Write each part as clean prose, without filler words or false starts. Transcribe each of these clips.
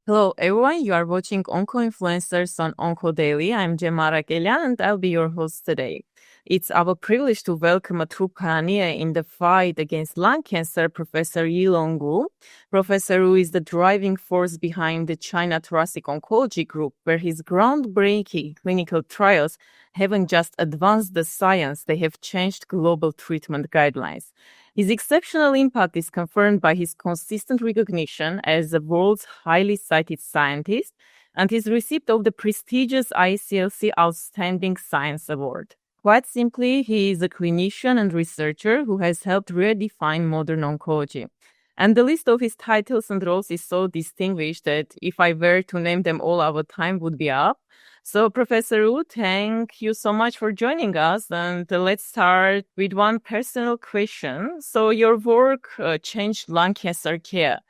Hello, everyone. You are watching OncoInfluencers on OncoDaily. I'm Jemma Arakelyan, and I'll be your host today. It's our privilege to welcome a true pioneer in the fight against lung cancer, Professor LongWu. Professor Wu is the driving force behind the China Thoracic Oncology Group, where his groundbreaking clinical trials haven't just advanced the science, they have changed global treatment guidelines. His exceptional impact is confirmed by his consistent recognition as the world's highly cited scientist and his receipt of the prestigious ICLC Outstanding Science Award. Quite simply, he is a clinician and researcher who has helped redefine modern oncology. And the list of his titles and roles is so distinguished that if I were to name them all, our time would be up. So, Professor Wu, thank you so much for joining us. And let's start with one personal question. So, your work changed lung cancer care.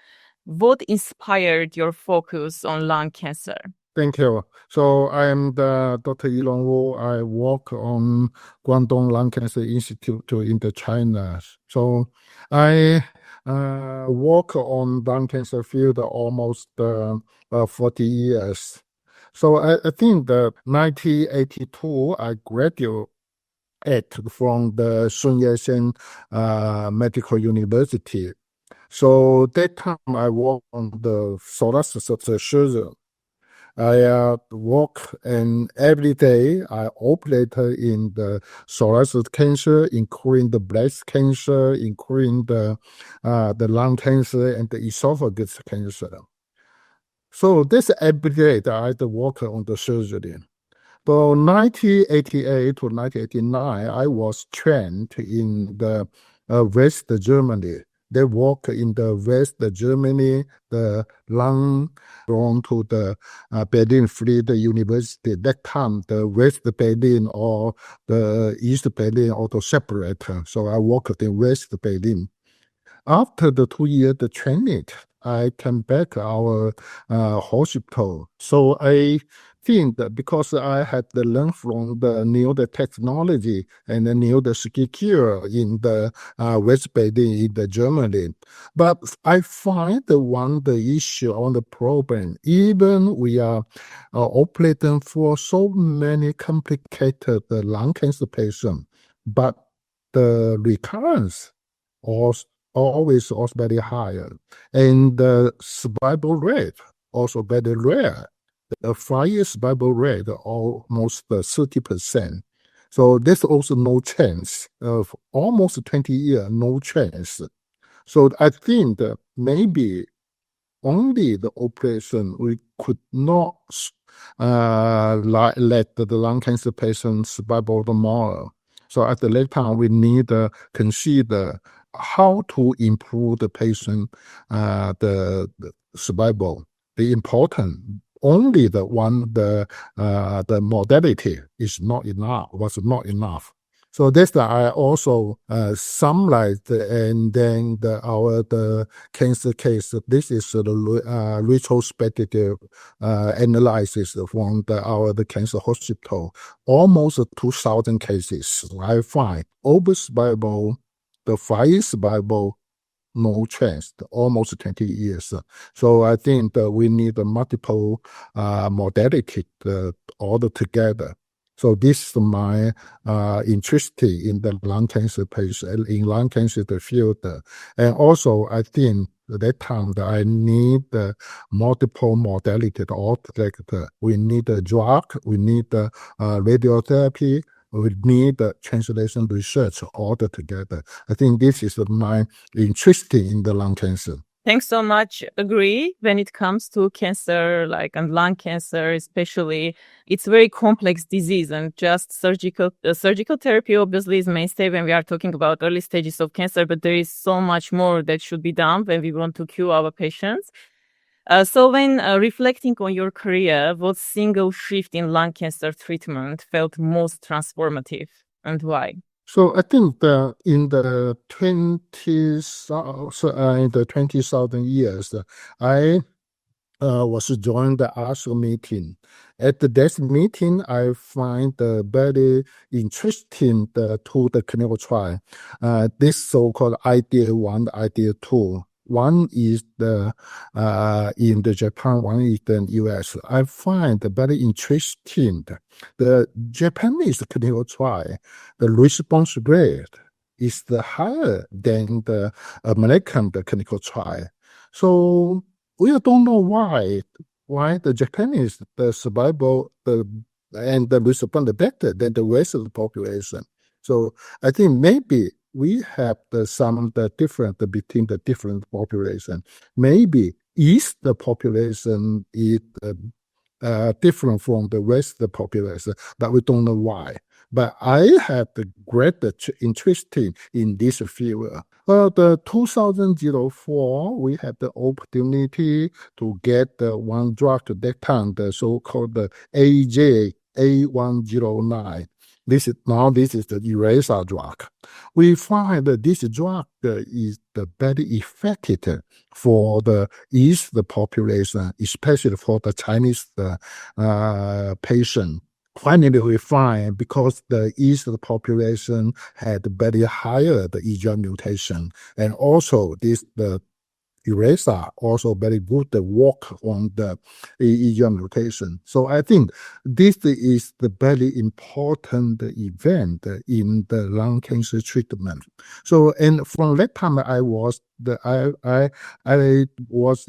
What inspired your focus on lung cancer? Thank you. So I am the Dr. LongWu. I work on Guangdong Lung Cancer Institute in the China. So I work on lung cancer field almost 40 years. So I think that 1982 I graduated from the Sun Yat-sen Medical University. So that time I worked on the thoracic surgery. I work and every day I operate in the thoracic cancer, including the breast cancer, including the lung cancer and the esophagus cancer. So this every day that I work on the surgery. From 1988 to 1989, I was trained in the West Germany. They work in the West Germany, the lung belong to the Berlin Free University. That time, the West Berlin or the East Berlin also separate. So I worked in West Berlin. After the 2 years the training, I came back our hospital. So I think that because I had learned from the new technology and the new skill cure in the West Berlin in the Germany, but I find the issue on the problem. Even we are operating for so many complicated lung cancer patients, but the recurrence also always very high, and the survival rate also very rare. The 5-year survival rate almost 30%. So there's also no chance of almost 20 years, no chance. So I think that maybe only the operation we could not let the lung cancer patients survive more. So at the later time, we need to consider how to improve the patient the survival. The important only the modality is not enough, was not enough. So that's I also summarized and then the cancer case. This is the retrospective analysis from the cancer hospital. Almost 2,000 cases. I find over survival, the 5-year survival, no chance, almost 20 years. So I think that we need multiple modality all together. So this is my interest in the lung cancer patient, in lung cancer the field. And also I think at that time that I need multiple modality altogether. We need a drug, we need radiotherapy, we need translation research all together. I think this is my interest in the lung cancer. Thanks so much. Agree. When it comes to cancer, and lung cancer, especially, it's a very complex disease, and just surgical therapy obviously is mainstay when we are talking about early stages of cancer. But there is so much more that should be done when we want to cure our patients. So when reflecting on your career, what single shift in lung cancer treatment felt most transformative and why? So I think that in the 20,000 years, I was joined the ASCO meeting. At this meeting, I find very interesting to the clinical trial. This so-called idea 1, idea 2. One is in the Japan, one is the US. I find very interesting the Japanese clinical trial, the response rate is higher than the American clinical trial. So we don't know why the Japanese the survival and the response better than the rest of the population. So I think maybe we have some difference between the different population. Maybe East the population is different from the West the population, but we don't know why. But I have the great interest in this field. The 2004, we had the opportunity to get one drug at that time, the so-called AJ-A109. This is the eraser drug. We find that this drug is very effective for the East population, especially for the Chinese patient. Finally, we find because the East population had very higher the EGR mutation, and also the eraser also very good work on the EGR mutation. So I think this is the very important event in the lung cancer treatment. So, and from that time I was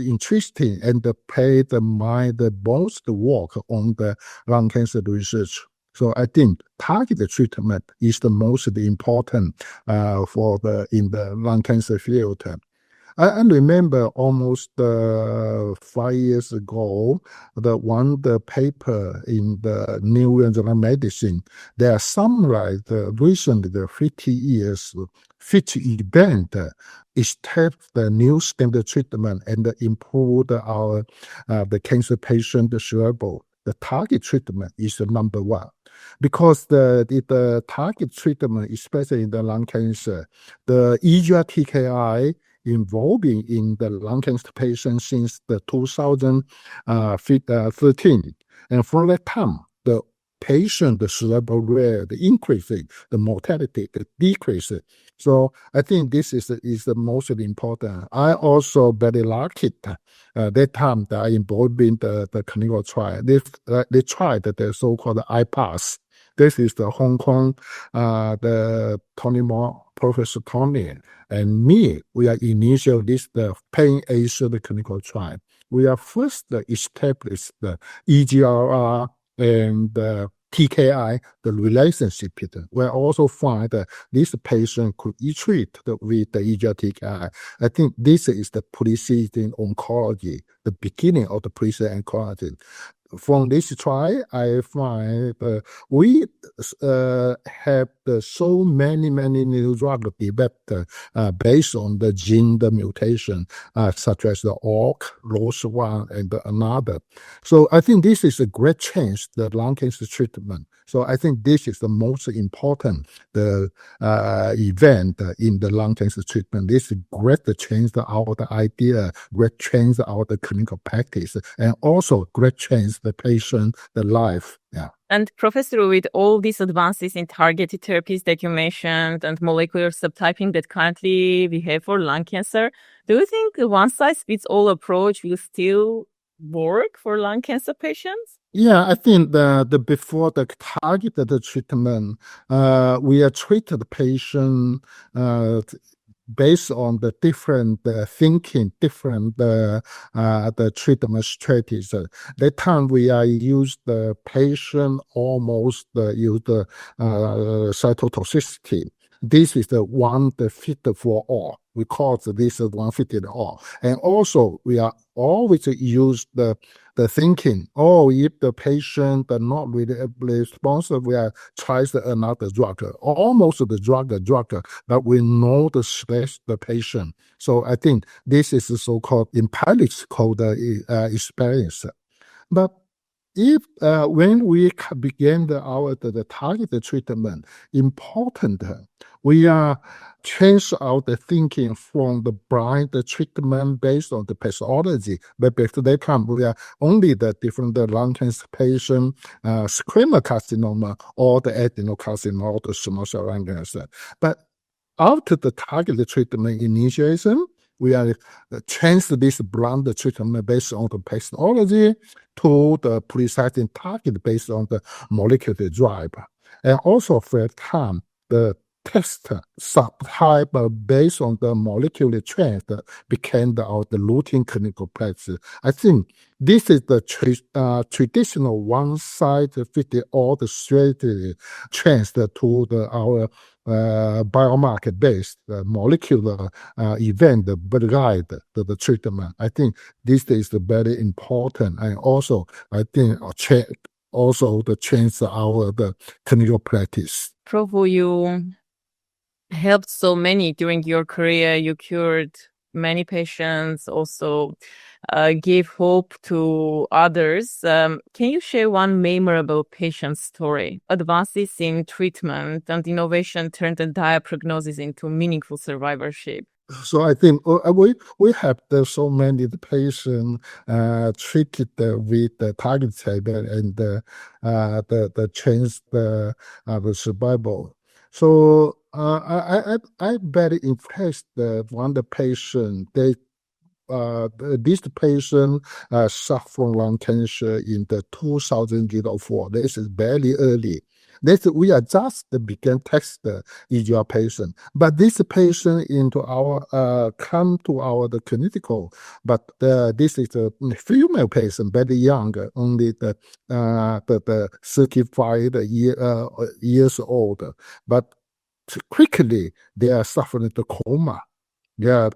interested and paid my most work on the lung cancer research. So I think targeted treatment is the most important in the lung cancer field. I remember almost 5 years ago, the paper in the New England Medicine, they summarized recently the 50 years fit event established the new standard treatment and improved our the cancer patient survival. The target treatment is the number one. Because the target treatment, especially in the lung cancer, the EGR TKI involving in the lung cancer patients since the 2013. And from that time, the patient, the survival rate, the increasing, the mortality, the decreasing. So I think this is the most important. I also very lucky that time that I involved in the clinical trial. They tried the so-called IPASS. This is the Hong Kong, the Tony Moore, Professor Tony, and me. We are initial the Pan Asia the clinical trial. We are first established the EGRR and the TKI, the relationship. We also find that this patient could be treated with the EGR TKI. I think this is the precision oncology, the beginning of the precision oncology. From this trial, I find we have so many new drugs developed based on the gene the mutation, such as the ORC, ROS1, and another. So I think this is a great change, the lung cancer treatment. So I think this is the most important event in the lung cancer treatment. This great change our idea, great change our clinical practice, and also great change the patient, the life. Yeah. And Professor, with all these advances in targeted therapies that you mentioned and molecular subtyping that currently we have for lung cancer, do you think the one-size-fits-all approach will still work for lung cancer patients? Yeah, I think the before the targeted treatment, we are treated the patient based on the different thinking, different the treatment strategies. That time we are use the patient almost use the cytotoxicity. This is the one that fit for all. We call this one fitted all. And also we are always use the thinking, if the patient are not really responsive, we are tries another drug. Almost the drug, but we know the stress the patient. So I think this is the so-called empirical experience. But if when we begin the targeted treatment, important we are change out the thinking from the blind treatment based on the pathology. But back to that time, we are only the different lung cancer patient, squamous carcinoma, or the adenocarcinoma, or the small cell lung cancer. But after the targeted treatment initiation, we are change this blunt treatment based on the technology to the precise target based on the molecular driver. And also for time, the test subtype based on the molecular trend became the routine clinical practice. I think this is the traditional one-size-fits-all strategy changed to our biomarker-based molecular event but guide the treatment. I think this is very important, and also I think also the change the clinical practice. Prof, you helped so many during your career. You cured many patients, also gave hope to others. Can you share one memorable patient story? Advances in treatment and innovation turned a dire prognosis into meaningful survivorship. So I think we have so many patients treated with the target therapy and the change the survival. So I very impressed one the patient. This patient suffered from lung cancer in the 2004. This is very early. We are just begin test EGR patient, but this patient into our come to our the clinical, but this is a female patient, very young, only the 35 years old, but quickly they are suffering the coma. They are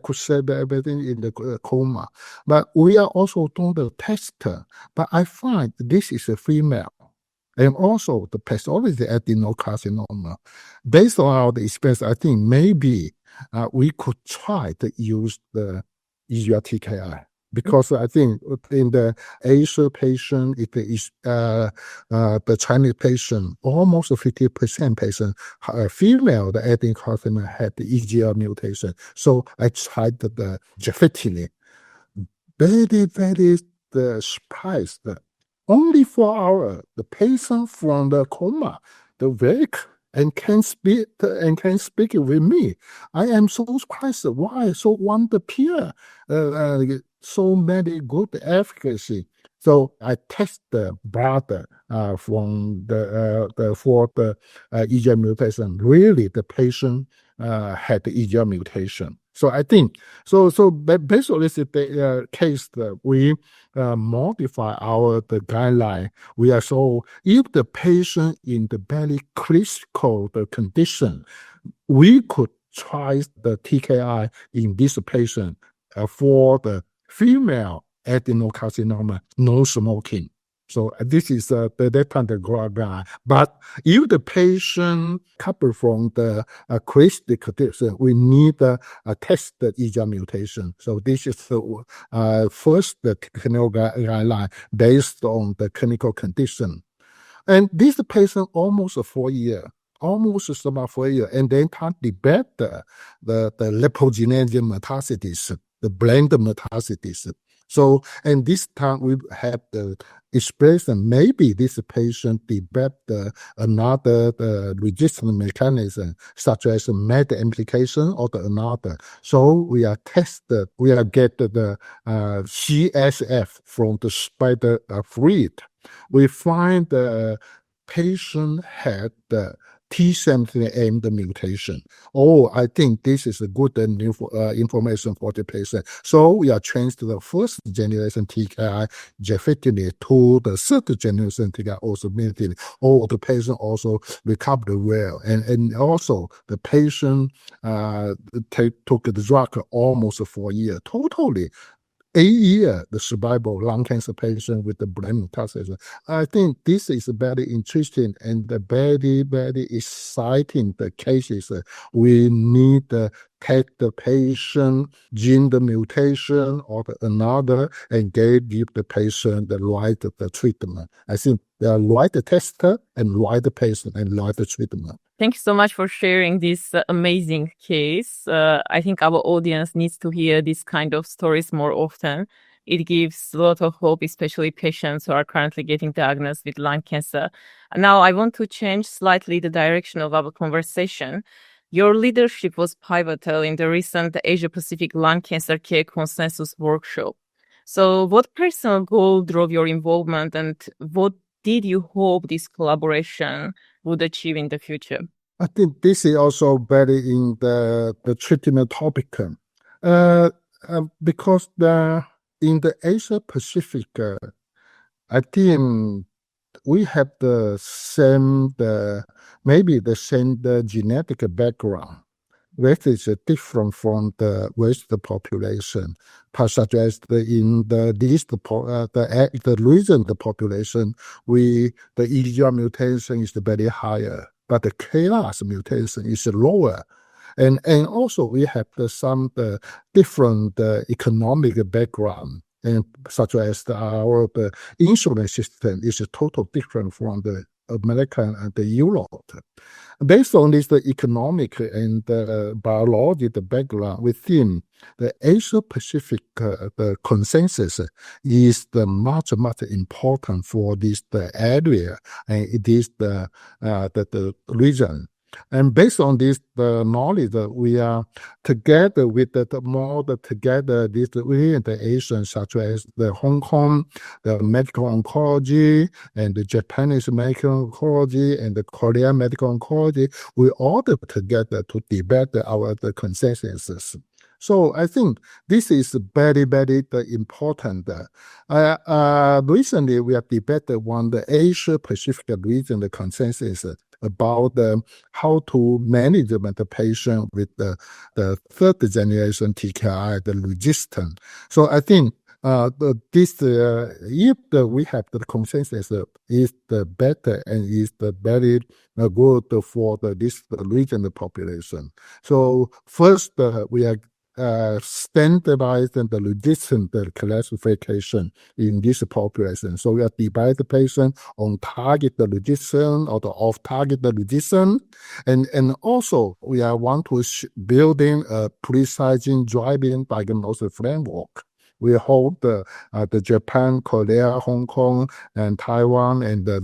could save everything in the coma. But we are also doing the test. But I find this is a female. And also the pathology adenocarcinoma. Based on our experience, I think maybe we could try to use the EGR TKI. Because I think in the Asia patient, it is the Chinese patient, almost 50% patient, female, the adenocarcinoma had the EGR mutation. So I tried the Jefferson. Very surprised. Only 4 hours, the patient from the coma, the wake and can speak with me. I am so surprised. Why so wonder peer? So many good efficacy. So I test the blood from for the EGR mutation. Really, the patient had the EGR mutation. So I think based on this case, we modify the guideline. We are if the patient in the very critical condition, we could try the TKI in this patient for the female adenocarcinoma, no smoking. So this is that kind of guideline. But if the patient covered from the critical condition, we need a test the EGR mutation. So this is the first clinical guideline based on the clinical condition. And this patient almost 4 years. Almost about 4 years, and then can't debate the lipogenic metastasis, the brain metastasis. So, and this time we have the expression, maybe this patient developed another resistance mechanism, such as MET implication or another. So we are tested, we are get the CSF from the spider fluid. We find the patient had the T17M the mutation. I think this is a good information for the patient. So we are changed to the first generation TKI, Jefferson, to the third generation TKI, also maintain. The patient also recovered well. And also the patient took the drug almost 4 years. Totally 8 years, the survival lung cancer patient with the brain metastasis. I think this is very interesting and very exciting the cases. We need to take the patient gene the mutation or another and give the patient the right the treatment. I think the right tester and right patient and right treatment. Thank you so much for sharing this amazing case. I think our audience needs to hear this kind of stories more often. It gives a lot of hope, especially patients who are currently getting diagnosed with lung cancer. Now, I want to change slightly the direction of our conversation. Your leadership was pivotal in the recent Asia Pacific Lung Cancer Care Consensus Workshop. So what personal goal drove your involvement, and what did you hope this collaboration would achieve in the future? I think this is also very in the treatment topic. Because in the Asia Pacific, I think we have maybe the same genetic background, which is different from the West population, such as in the region the population, the EGR mutation is very higher, but the KRAS mutation is lower. And also we have some different economic background, and such as our insurance system is totally different from the American and the Europe. Based on this, the economic and biological background within the Asia Pacific, the consensus is the much important for this the area, and it is the region. And based on this, the knowledge that we are together with within the Asian, such as the Hong Kong, the medical oncology, and the Japanese medical oncology, and the Korean medical oncology, we all together to debate the consensus. So I think this is very, very important. Recently, we have debated on the Asia Pacific region, the consensus about how to manage the patient with the third generation TKI, the resistant. So I think if we have the consensus, is the better and is the very good for this regional population. So first, we are standardizing the resistant classification in this population. So we are dividing the patient on target resistant or the off-target resistant. And also we are want to building a precise driving diagnosis framework. We hold the Japan, Korea, Hong Kong, and Taiwan, and the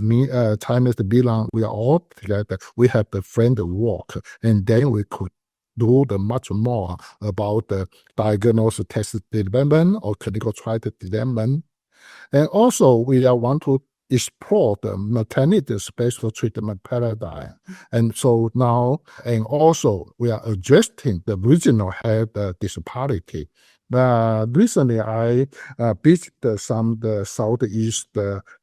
Chinese Milan. We are all together. We have the framework, and then we could do the much more about the diagnosis test development or clinical trial development. And also we want to explore the maternity spatial treatment paradigm. And so now, and also we are addressing the regional health disparity. Recently, I visited some the Southeast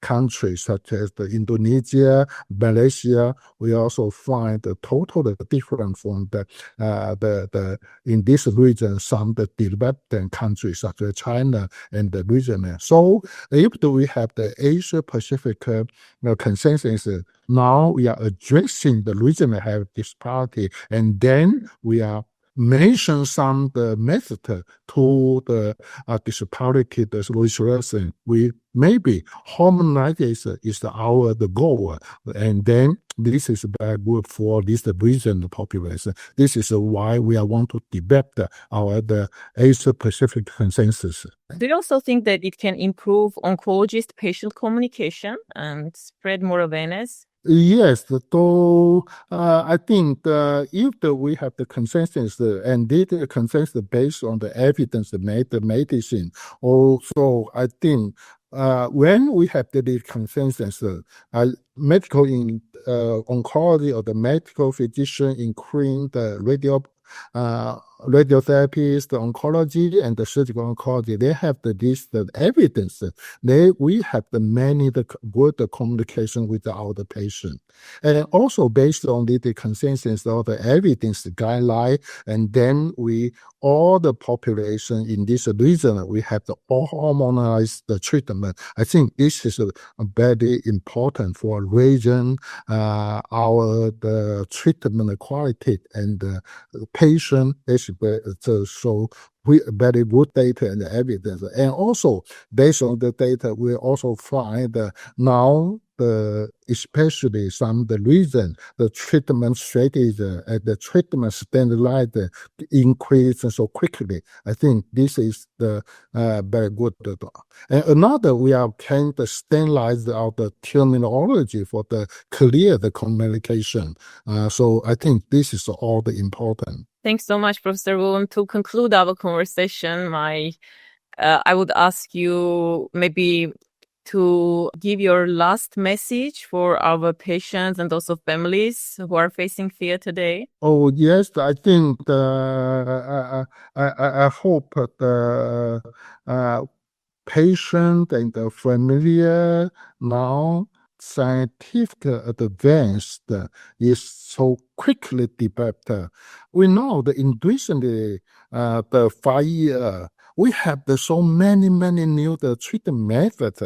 countries such as the Indonesia, Malaysia. We also find the totally different from the in this region some the developed countries such as China and the region. So if we have the Asia Pacific consensus, now we are addressing the regional health disparity, and then we are mention some the method to the disparity, the resolution. We maybe harmonization is the goal, and then this is very good for this region population. This is why we want to develop the Asia Pacific consensus. Do you also think that it can improve oncologist-patient communication and spread more awareness? Yes, though I think if we have the consensus and the consensus based on the evidence made the medicine, also I think when we have the consensus, medical in oncology or the medical physician, including the radiotherapies, the oncology, and the surgical oncology, they have the evidence. We have the good communication with our patient. And also based on the consensus of the evidence guideline, and then all the population in this region, we have to harmonize the treatment. I think this is very important for region, the treatment quality and the patient is so very good data and evidence. And also based on the data, we also find now especially the reason the treatment strategy and the treatment standard increase so quickly. I think this is the very good. And another, we are kind of standardize out the terminology for the clear the communication. So I think this is all the important. Thanks so much, Professor Wu. And to conclude our conversation, I would ask you maybe to give your last message for our patients and also families who are facing fear today. Oh yes, I think I hope the patient and the familiar now scientific advance is so quickly developed. We know that in recently the 5 years we have so many new treatment methods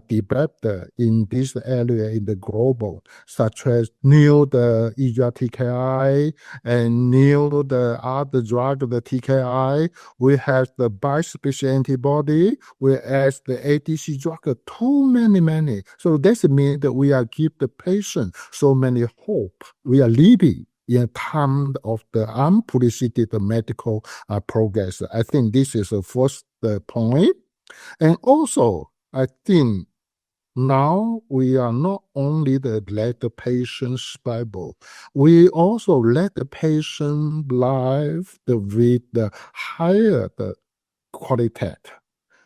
developed in this area in the global, such as new the TKI and new the other drug the TKI. We have the bispecific antibody. We have the ADC drug. Too many. So that means that we are give the patient so many hope. We are living in a time of the unprecedented medical progress. I think this is the first point. And also, I think now we are not only let the patient survival, we also let the patient live with the higher the quality.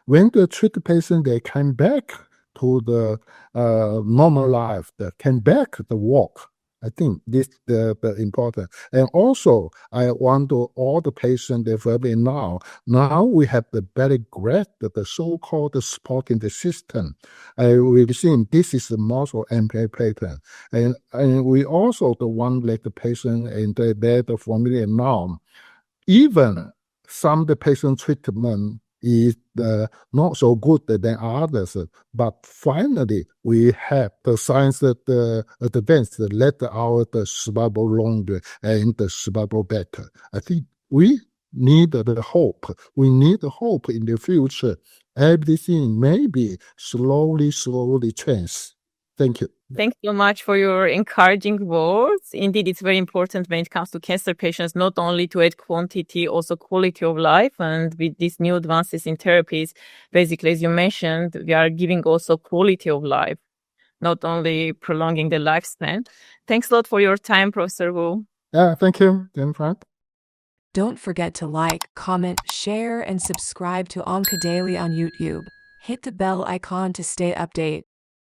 When the treated patient, they come back to the normal life, they come back to work. I think this is the important. And also, I want to all the patients they family now we have the very great, the so-called supporting the system. We've seen this is the muscle pattern. And we also the one like the patient and the family now. Even some of the patient treatment is not so good than others, but finally we have the science that advanced let our the survival longer and the survival better. I think we need the hope. We need the hope in the future. Everything maybe slowly change. Thank you. Thanks so much for your encouraging words. Indeed, it's very important when it comes to cancer patients, not only to add quantity, also quality of life. And with these new advances in therapies, basically, as you mentioned, we are giving also quality of life, not only prolonging the lifespan. Thanks a lot for your time, Professor Wu. Yeah, thank you, Jennifer. Don't forget to like, comment, share, and subscribe to OncoDaily on YouTube. Hit the bell icon to stay updated.